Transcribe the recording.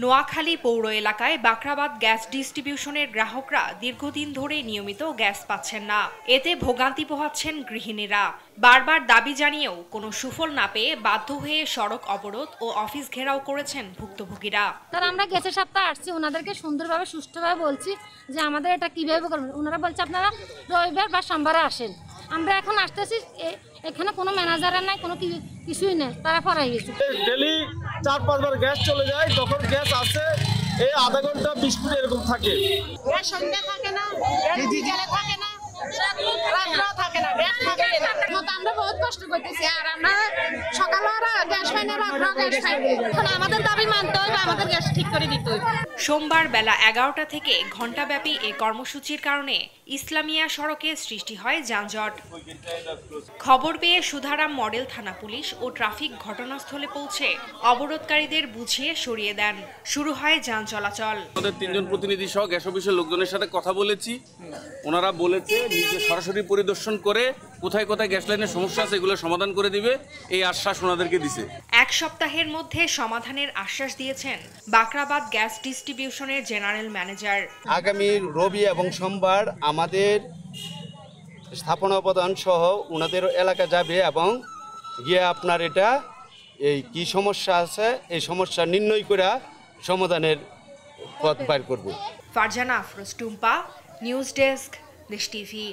নোয়াখালী পৌর এলাকায় বাকরাবাদ গ্যাস ডিস্ট্রিবিউশনের গ্রাহকরা দীর্ঘদিন ধরে নিয়মিত গ্যাস পাচ্ছেন না। এতে ভোগান্তি পোহাচ্ছেন গৃহিণীরা। বারবার দাবি জানিয়েও কোনো সুফল না পেয়ে বাধ্য হয়ে সড়ক অবরোধ ও অফিস ঘেরাও করেছেন ভুক্তভোগীরা। তার আমরা গ্যাসের সপ্তাহে আসছি, ওনাদেরকে সুন্দরভাবে সুষ্ঠুভাবে বলছি যে আমাদের এটা কিভাবে করবেন। ওনারা বলছে আপনারা রবিবার বা সোমবারে আসেন। আমরা এখন আসতেছি, এখানে কোনো ম্যানেজারের নাই, কোনো কিছুই নেই, তারা ফরাই গেছে। ডেলি 4-5 বার গ্যাস চলে যায়, যখন গ্যাস আসে এই আধা ঘন্টা 20 মিনিট এরকম থাকে। গ্যাস সন্ধ্যা থাকে না, গ্যাস বিকেলে থাকে না, রাত্রেও থাকে না, গ্যাস থাকে না। আমরা বহুত কষ্ট করতেছি, আর আমরা সকালে গ্যাস পাই না, রাত্রেও গ্যাস পাই না। এখন আমাদের দাবি মানতে হবে, আমাদের গ্যাস ঠিক করে দিতে হবে। সোমবার বেলা 11টা থেকে ঘণ্টাব্যাপী এ কর্মসূচির কারণে ইসলামিয়া সড়কে সৃষ্টি হয় যানজট। খবর পেয়ে সুধারাম মডেল থানা পুলিশ ও ট্রাফিক ঘটনাস্থলে পৌঁছে অবরোধকারীদের বুঝিয়ে সরিয়ে দেন। শুরু হয় যান চলাচল। আমাদের 3 জন প্রতিনিধি সহ গ্যাস অফিসের লোকজনের সাথে কথা বলেছি। ওনারা বলেছে নিজে সরাসরি পরিদর্শন করে কোথায় কোথায় গ্যাস লাইনের সমস্যা আছে এগুলো সমাধান করে দিবে, এই আশ্বাস ওনাদেরকে দিছে। এক সপ্তাহের মধ্যে সমাধানের আশ্বাস দিয়েছেন বাকরাবাদ গ্যাস ডিস্ট্রিবিউশনের জেনারেল ম্যানেজার। আগামী রবি এবং সোমবার আমাদের স্থাপনা উপাদান সহ ওনাদের এলাকা যাবে এবং গিয়ে আপনার এটা এই কি সমস্যা আছে এই সমস্যা নির্ণয় করে সমাধানের পথ বের করবে। ফারজানা আফরোজ টুম্পা, নিউজ ডেস্ক, দেশ টিভি।